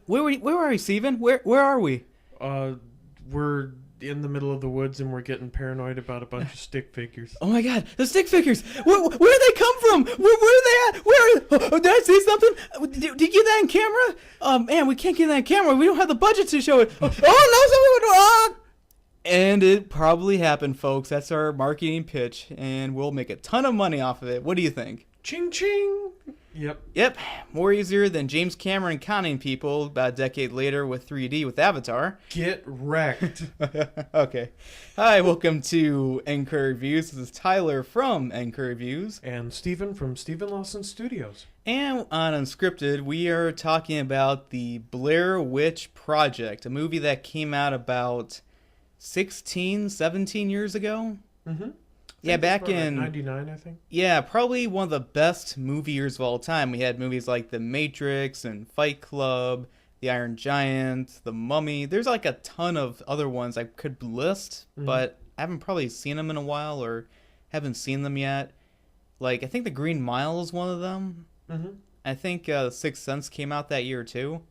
Where are we, Steven? Where are we? Uh, we're in the middle of the woods and we're getting paranoid about a bunch of stick figures. Oh my God, the stick figures! Where did they come from? Where are they at? Did I see something? Did you get that on camera? Man, we can't get that on camera. We don't have the budget to show it. Oh no, someone! And it probably happened, folks. That's our marketing pitch, and we'll make a ton of money off of it. What do you think? Ching ching! Yep, more easier than James Cameron conning people about a decade later with 3D with Avatar. Get wrecked. Okay. Hi, welcome to EndCreditReviews. This is Tyler from EndCreditReviews. And Steven from Steven Lawson Studios. And on Unscripted, we are talking about the Blair Witch Project, a movie that came out about 16, 17 years ago. Mm-hmm. Yeah, back in 99, I think. Yeah, probably one of the best movie years of all time. We had movies like The Matrix and Fight Club, The Iron Giant, The Mummy. There's like a ton of other ones I could list, but I haven't probably seen them in a while or haven't seen them yet. Like, I think The Green Mile is one of them. Mm-hmm. I think Sixth Sense came out that year too.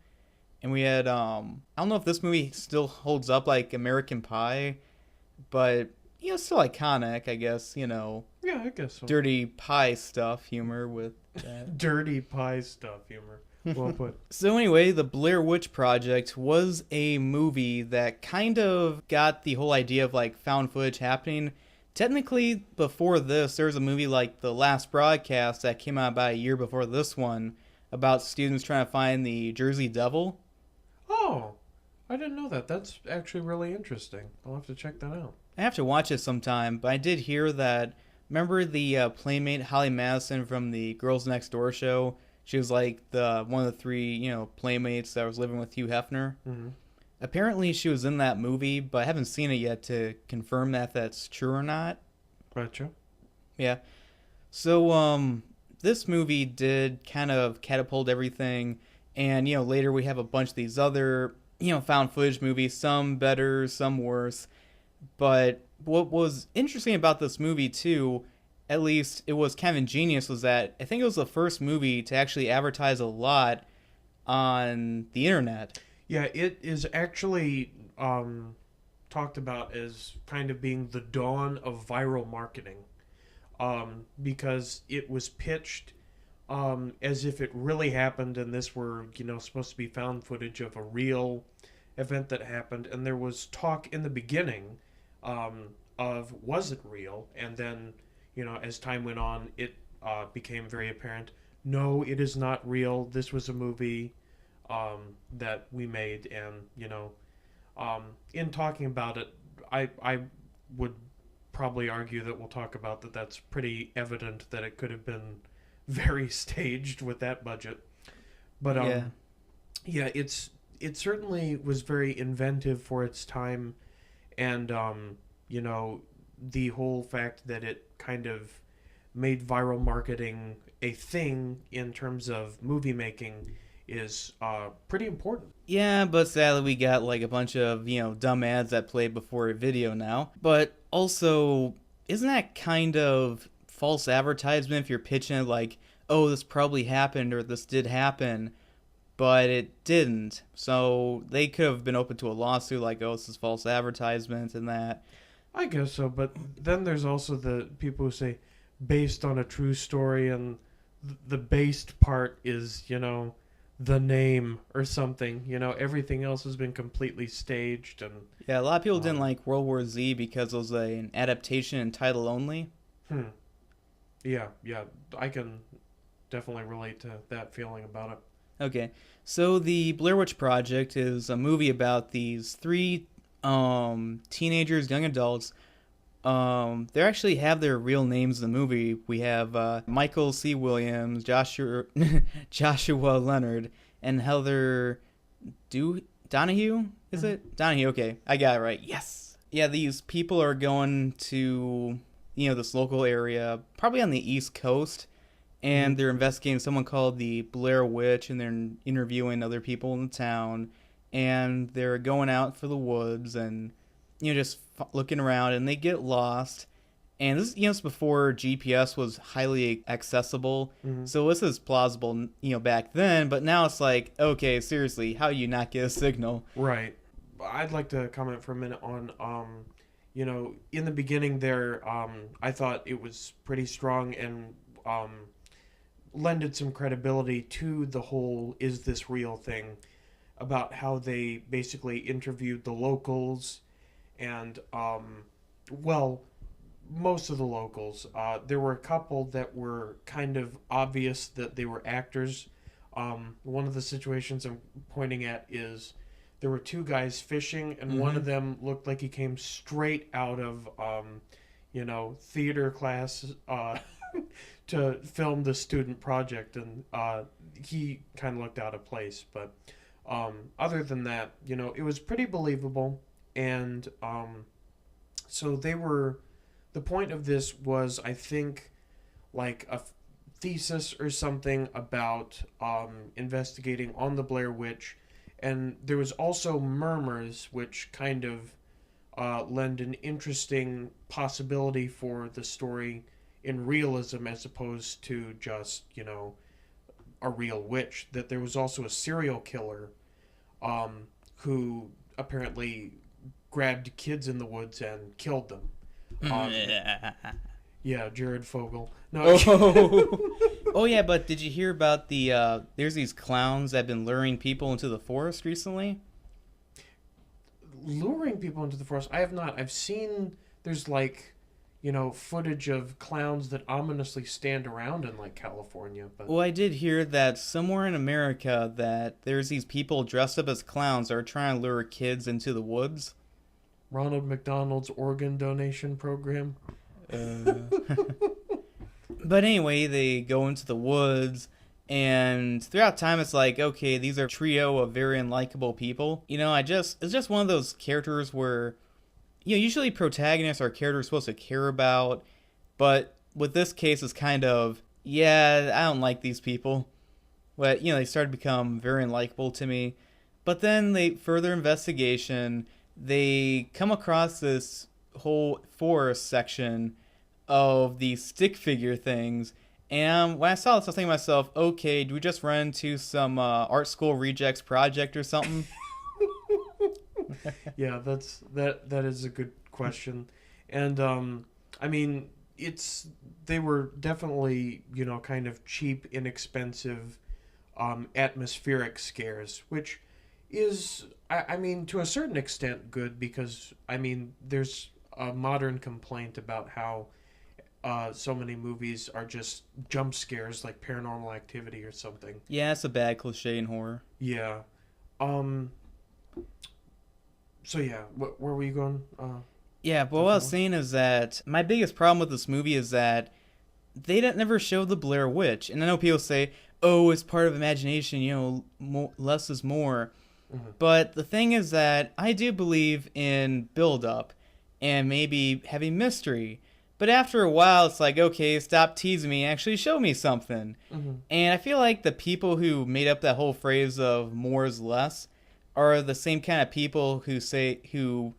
And we had, I don't know if this movie still holds up like American Pie, but still iconic, I guess, Yeah, I guess so. Dirty pie stuff humor with that. Dirty pie stuff humor. Well put. So anyway, the Blair Witch Project was a movie that kind of got the whole idea of like found footage happening. Technically, before this, there was a movie like The Last Broadcast that came out about a year before this one about students trying to find the Jersey Devil. Oh, I didn't know that. That's actually really interesting. I'll have to check that out. I have to watch it sometime, but I did hear that. Remember the playmate Holly Madison from the Girls Next Door show? She was like one of the three, playmates that was living with Hugh Hefner. Mm-hmm. Apparently, she was in that movie, but I haven't seen it yet to confirm that that's true or not. Gotcha. Yeah. So, this movie did kind of catapult everything, and later we have a bunch of these other found footage movies, some better, some worse. But what was interesting about this movie, too, at least it was kind of ingenious, was that I think it was the first movie to actually advertise a lot on the internet. Yeah, it is actually talked about as kind of being the dawn of viral marketing because it was pitched as if it really happened and this were, supposed to be found footage of a real event that happened. And there was talk in the beginning of was it real, and then as time went on it became very apparent, no, it is not real, this was a movie that we made. And in talking about it, I would probably argue that we'll talk about that's pretty evident that it could have been very staged with that budget. But yeah, it certainly was very inventive for its time. And, the whole fact that it kind of made viral marketing a thing in terms of movie making is pretty important. Yeah, but sadly we got like a bunch of, dumb ads that play before a video now. But also, isn't that kind of false advertisement if you're pitching it like, oh, this probably happened or this did happen, but it didn't? So they could have been open to a lawsuit like, oh, this is false advertisement and that. I guess so, but then there's also the people who say based on a true story, and the based part is, the name or something. Everything else has been completely staged. And yeah, a lot of people didn't like World War Z because it was an adaptation in title only. Yeah, I can definitely relate to that feeling about it. Okay, so the Blair Witch Project is a movie about these three teenagers, young adults. They actually have their real names in the movie. We have Michael C. Williams, Joshua Leonard, and Heather Donahue. Is it Donahue? Okay, I got it right. Yes. Yeah, these people are going to this local area, probably on the East Coast, and they're investigating someone called the Blair Witch, and they're interviewing other people in the town. And they're going out for the woods and, just looking around, and they get lost. And this, is before GPS was highly accessible. Hmm. So this is plausible, back then. But now it's like, okay, seriously, how do you not get a signal? Right. I'd like to comment for a minute on, in the beginning there, I thought it was pretty strong and lended some credibility to the whole "is this real" thing, about how they basically interviewed the locals and, well, most of the locals. There were a couple that were kind of obvious that they were actors. One of the situations I'm pointing at is there were two guys fishing, and one Mm-hmm. of them looked like he came straight out of, theater class to film the student project, and he kind of looked out of place. But other than that, it was pretty believable, and so they were. The point of this was, I think, like a thesis or something about investigating on the Blair Witch, and there was also murmurs, which kind of lend an interesting possibility for the story in realism as opposed to just a real witch. That there was also a serial killer who apparently grabbed kids in the woods and killed them. Um, yeah, Jared Fogle. No, Oh, oh yeah, but did you hear about there's these clowns that have been luring people into the forest recently? luring people into the forest. I have not. I've seen there's like, footage of clowns that ominously stand around in like California, but Well, I did hear that somewhere in America that there's these people dressed up as clowns that are trying to lure kids into the woods. Ronald McDonald's organ donation program. Uh, but anyway, they go into the woods, and throughout time, it's like, okay, these are a trio of very unlikable people. It's just one of those characters where, usually protagonists are characters supposed to care about, but with this case, it's kind of, yeah, I don't like these people. But, they started to become very unlikable to me. But then further investigation, they come across this whole forest section of these stick figure things. And when I saw this, I was thinking to myself, okay, do we just run into some art school rejects project or something? Yeah, that is a good question, and I mean, they were definitely kind of cheap, inexpensive, atmospheric scares, which is I mean to a certain extent good because I mean there's a modern complaint about how so many movies are just jump scares like Paranormal Activity or something. Yeah, it's a bad cliche in horror. Yeah. Um. So yeah, where were you going? Yeah, but what I was saying is that my biggest problem with this movie is that they don't never show the Blair Witch. And I know people say, oh, it's part of imagination, less is more. Mm-hmm. But the thing is that I do believe in build up and maybe heavy mystery. But after a while, it's like, okay, stop teasing me, actually show me something. Mm-hmm. And I feel like the people who made up that whole phrase of more is less are the same kind of people who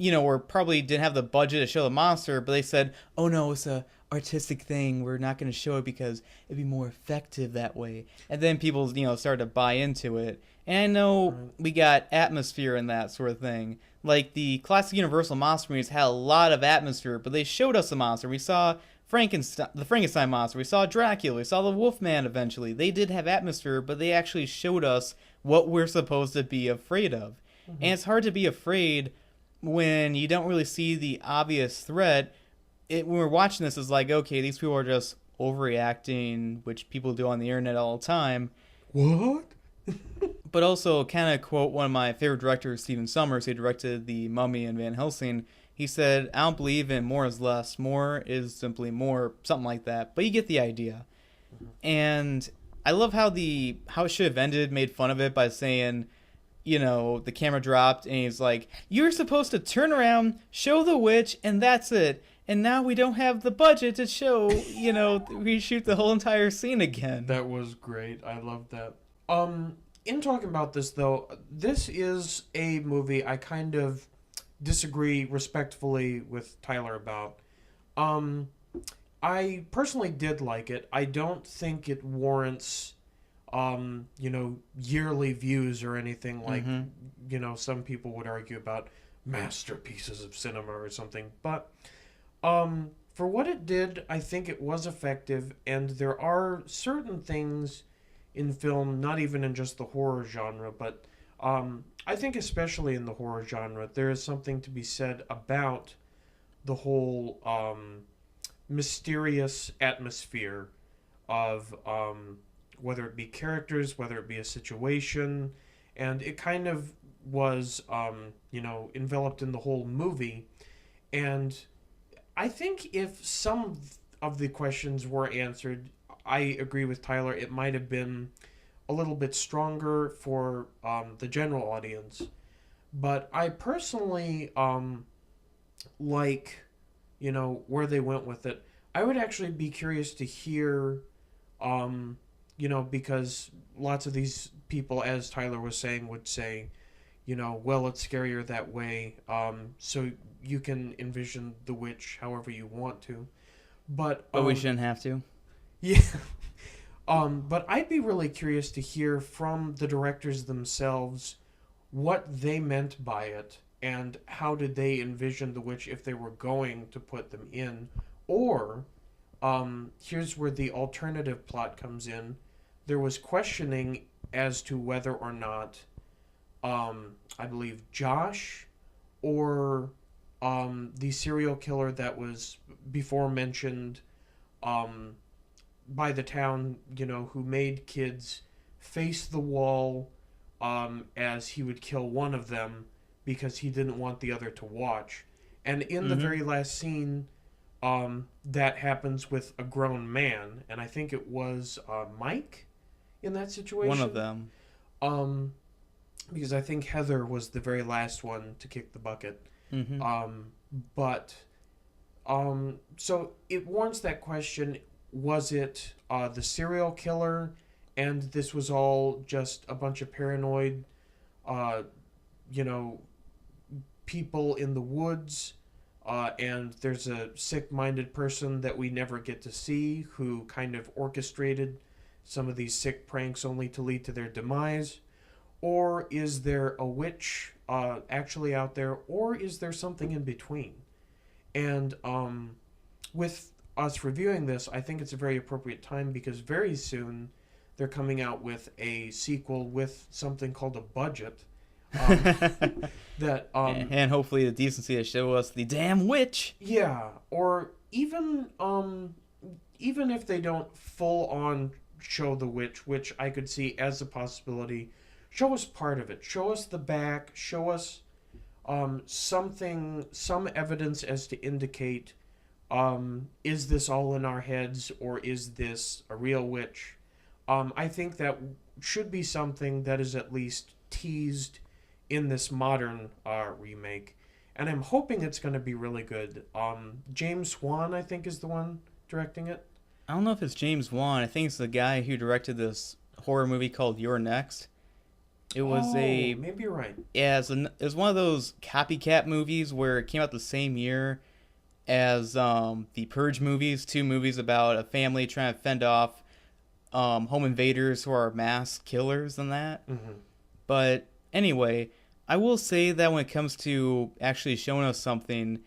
or probably didn't have the budget to show the monster, but they said, oh no, it's a artistic thing. We're not going to show it because it'd be more effective that way. And then people, started to buy into it. And I know we got atmosphere and that sort of thing. Like the classic Universal monster movies had a lot of atmosphere, but they showed us the monster. We saw the Frankenstein monster. We saw Dracula. We saw the Wolfman eventually. They did have atmosphere, but they actually showed us what we're supposed to be afraid of. Mm-hmm. And it's hard to be afraid when you don't really see the obvious threat. When we're watching this, it's like, okay, these people are just overreacting, which people do on the internet all the time. What? But also, kind of quote one of my favorite directors, Stephen Sommers, who directed The Mummy and Van Helsing. He said, I don't believe in more is less. More is simply more, something like that. But you get the idea. Mm-hmm. And I love how it should have ended, made fun of it by saying, the camera dropped and he's like, you're supposed to turn around, show the witch, and that's it. And now we don't have the budget to show, reshoot the whole entire scene again. That was great. I love that. In talking about this though, this is a movie I kind of disagree respectfully with Tyler about. Um, I personally did like it. I don't think it warrants, yearly views or anything like, Mm-hmm. some people would argue about masterpieces of cinema or something. But for what it did, I think it was effective, and there are certain things in film, not even in just the horror genre, but I think especially in the horror genre, there is something to be said about the whole mysterious atmosphere of whether it be characters, whether it be a situation, and it kind of was, enveloped in the whole movie. And I think if some of the questions were answered, I agree with Tyler, it might have been a little bit stronger for the general audience. But I personally like, where they went with it. I would actually be curious to hear, because lots of these people, as Tyler was saying, would say, well, it's scarier that way. So you can envision the witch however you want to. But But we shouldn't have to. yeah. But I'd be really curious to hear from the directors themselves what they meant by it and how did they envision the witch if they were going to put them in. Or, here's where the alternative plot comes in. There was questioning as to whether or not, I believe, Josh or the serial killer that was before mentioned, by the town, who made kids face the wall, as he would kill one of them because he didn't want the other to watch. And in the Mm-hmm. very last scene, that happens with a grown man, and I think it was Mike in that One of situation. them. Um, because I think Heather was the very last one to kick the bucket. Mm-hmm. Um, but so it warrants that question: was it the serial killer, and this was all just a bunch of paranoid, uh, you know, people in the woods, and there's a sick-minded person that we never get to see who kind of orchestrated some of these sick pranks only to lead to their demise? Or is there a witch actually out there, or is there something in between? And with us reviewing this, I think it's a very appropriate time because very soon they're coming out with a sequel with something called a budget. Um, that And hopefully the decency to show us the damn witch. Yeah, or even if they don't full on show the witch, which I could see as a possibility, show us part of it. Show us the back. Show us some evidence as to indicate, is this all in our heads or is this a real witch? I think that should be something that is at least teased in this modern remake, and I'm hoping it's going to be really good. James Wan, I think, is the one directing it. I don't know if it's James Wan. I think it's the guy who directed this horror movie called You're Next. It was Oh, a maybe you're right. yeah, it was one of those copycat movies where it came out the same year as the Purge movies, two movies about a family trying to fend off home invaders who are mass killers and that. Hmm. But anyway, I will say that when it comes to actually showing us something,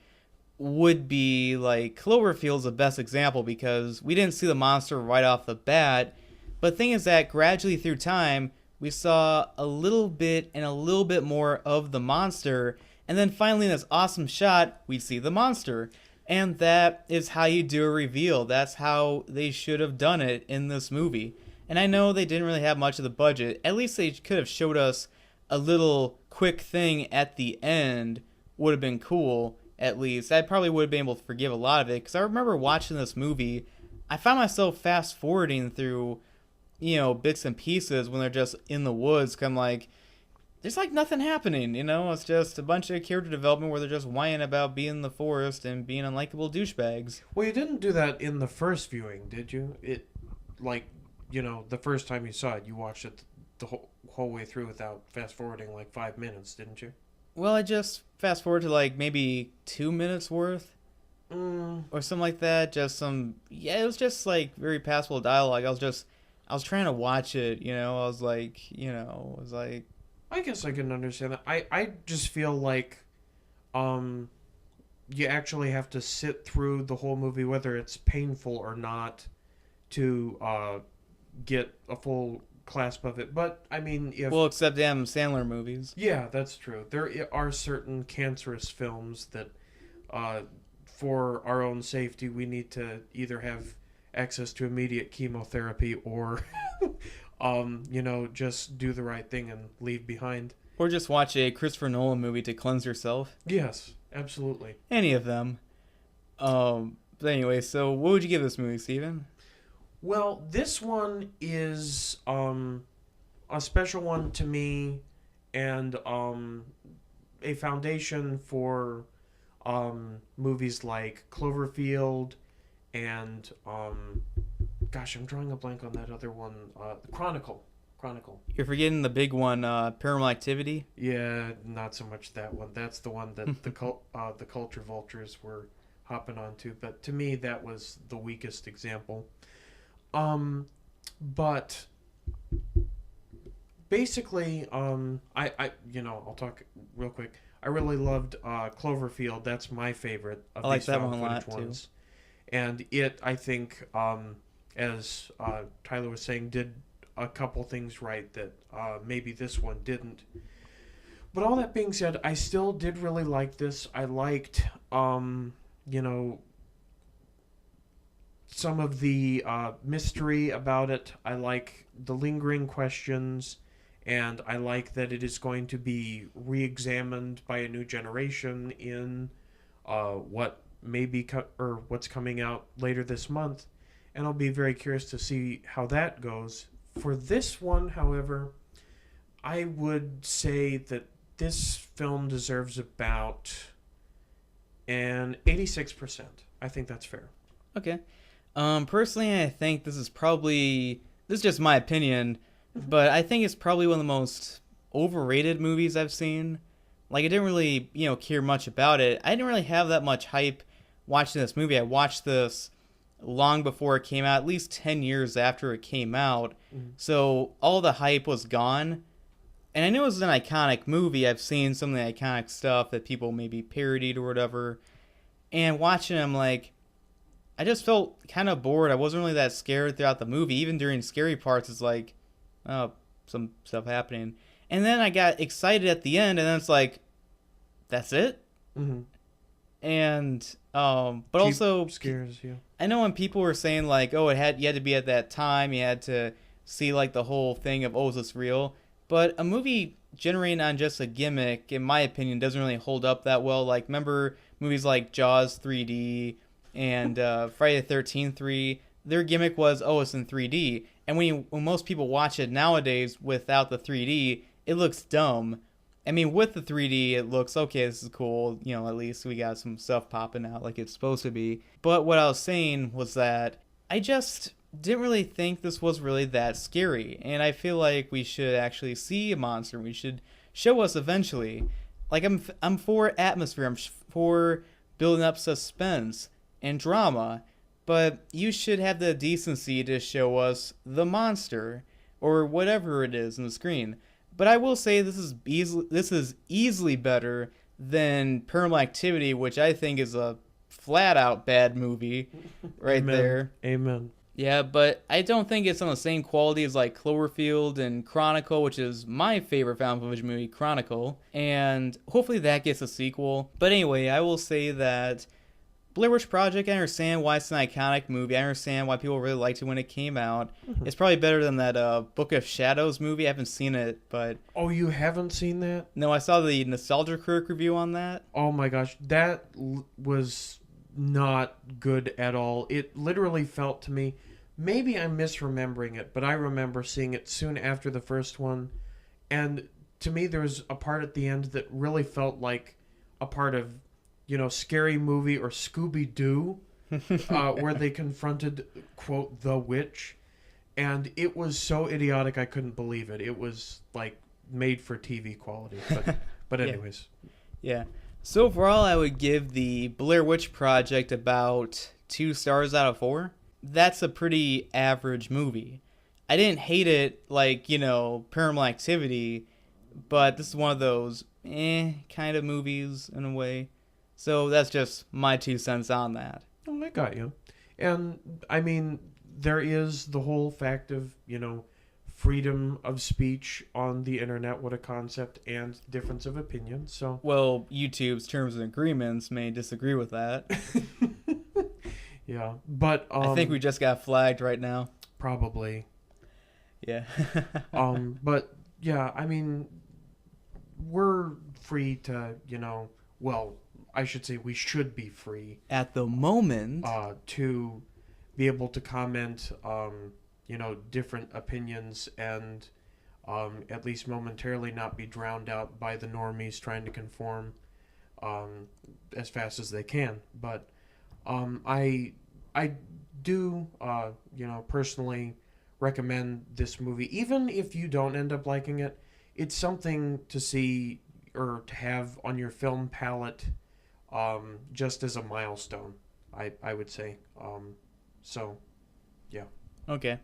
would be like Cloverfield's the best example because we didn't see the monster right off the bat. But the thing is that gradually through time, we saw a little bit and a little bit more of the monster. And then finally, in this awesome shot, we see the monster. And that is how you do a reveal. That's how they should have done it in this movie. And I know they didn't really have much of the budget. At least they could have showed us a little quick thing at the end. Would have been cool, at least. I probably would have been able to forgive a lot of it. Because I remember watching this movie, I found myself fast forwarding through, bits and pieces when they're just in the woods. 'Cause I'm like, there's like nothing happening, It's just a bunch of character development where they're just whining about being in the forest and being unlikable douchebags. Well, you didn't do that in the first viewing, did you? Like, the first time you saw it, you watched it the whole way through without fast forwarding like 5 minutes, didn't you? Well, I just fast forward to like maybe 2 minutes worth. or something like that. Just some, yeah, it was just like very passable dialogue. I was trying to watch it, I was like, I was like, I guess I can understand that. I just feel like um you actually have to sit through the whole movie, whether it's painful or not, to get a full clasp of it. But I mean, if well, except Adam Sandler movies. yeah, that's true. There are certain cancerous films that, uh, for our own safety, we need to either have access to immediate chemotherapy or, just do the right thing and leave behind. Or just watch a Christopher Nolan movie to cleanse yourself. Yes, absolutely. Any of them. But anyway, so what would you give this movie, Steven? Well, this one is a special one to me, and a foundation for movies like Cloverfield and gosh, I'm drawing a blank on that other one, Chronicle. Chronicle. You're forgetting the big one, Paranormal Activity. Yeah, not so much that one. That's the one that the culture vultures were hopping onto. But to me, that was the weakest example. But basically, I'll talk real quick. I really loved Cloverfield. That's my favorite of I like these that found one a lot footage too. ones. And it, I think, as Tyler was saying, did a couple things right that maybe this one didn't. But all that being said, I still did really like this. I liked, some of the mystery about it. I like the lingering questions, and I like that it is going to be re-examined by a new generation in what may be or what's coming out later this month, and I'll be very curious to see how that goes. For this one, however, I would say that this film deserves about an 86%. I think that's fair. Okay. Personally, I think this is just my opinion, but I think it's probably one of the most overrated movies I've seen. Like, I didn't really, care much about it. I didn't really have that much hype watching this movie. I watched this long before it came out, at least 10 years after it came out. So all the hype was gone. And I knew it was an iconic movie. I've seen some of the iconic stuff that people maybe parodied or whatever. And watching it, I'm like, I just felt kind of bored. I wasn't really that scared throughout the movie. Even during scary parts, it's like, oh, some stuff happening. And then I got excited at the end, and then it's like, that's it? Mm-hmm. And, but also, scares you. I know when people were saying, like, oh, you had to be at that time, you had to see, like, the whole thing of, oh, is this real? But a movie generating on just a gimmick, in my opinion, doesn't really hold up that well. Like, remember movies like Jaws 3D and Friday the 13th 3, their gimmick was, oh, it's in 3D. And when most people watch it nowadays without the 3D, it looks dumb. I mean, with the 3D, it looks, okay, this is cool. At least we got some stuff popping out like it's supposed to be. But what I was saying was that I just didn't really think this was really that scary. And I feel like we should actually see a monster. We should show us eventually. Like, I'm for atmosphere. I'm for building up suspense and drama. But you should have the decency to show us the monster or whatever it is on the screen. But I will say this is easily better than Paranormal Activity, which I think is a flat-out bad movie right Amen. there. Amen. Yeah, but I don't think it's on the same quality as like Cloverfield and Chronicle, which is my favorite found footage movie, Chronicle. And hopefully that gets a sequel. But anyway, I will say that Blair Witch Project, I understand why it's an iconic movie. I understand why people really liked it when it came out. It's probably better than that Book of Shadows movie. I haven't seen it, but... Oh, you haven't seen that? No, I saw the Nostalgia Critic review on that. Oh my gosh, that was not good at all. It literally felt to me, maybe I'm misremembering it, but I remember seeing it soon after the first one. And to me, there was a part at the end that really felt like a part of, Scary Movie or Scooby-Doo, where they confronted, quote, the witch. And it was so idiotic, I couldn't believe it. It was, like, made for TV quality. But anyways. Yeah. So overall, I would give the Blair Witch Project about 2 stars out of 4. That's a pretty average movie. I didn't hate it like, Paranormal Activity, but this is one of those kind of movies in a way. So that's just my 2 cents on that. Oh, I got you. And I mean, there is the whole fact of, freedom of speech on the internet, what a concept, and difference of opinion. So, Well, YouTube's terms and agreements may disagree with that. yeah, but I think we just got flagged right now. probably. Yeah. But yeah, I mean, we're free to, well, I should say we should be free At the moment, to be able to comment, different opinions and at least momentarily not be drowned out by the normies trying to conform as fast as they can. But I do, personally recommend this movie. Even if you don't end up liking it, it's something to see or to have on your film palette just as a milestone, I would say. So, yeah. okay.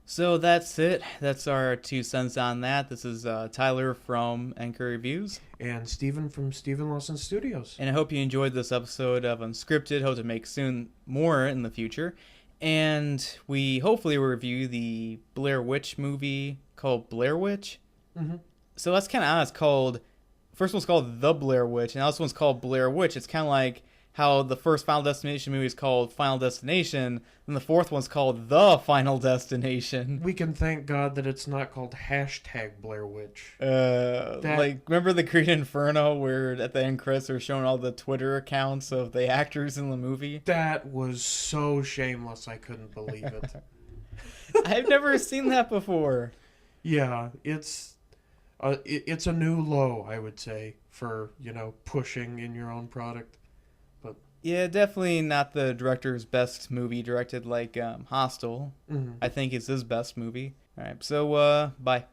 So that's it. That's our 2 cents on that. This is Tyler from EndCreditReviews. And Steven from Steven Lawson Studios. And I hope you enjoyed this episode of Unscripted. Hope to make soon more in the future. And we hopefully will review the Blair Witch movie called Blair Witch. Mm-hmm. So that's kind of odd. It's called, first one's called The Blair Witch, and the other one's called Blair Witch. It's kind of like how the first Final Destination movie is called Final Destination, and the fourth one's called The Final Destination. We can thank God that it's not called #Blair Witch. Like, remember the Green Inferno where at the end credits are showing all the Twitter accounts of the actors in the movie? That was so shameless, I couldn't believe it. I've never seen that before. Yeah, it's a new low, I would say, for, pushing in your own product. But yeah, definitely not the director's best movie directed like Hostel. mm-hmm. I think it's his best movie. All right, so bye.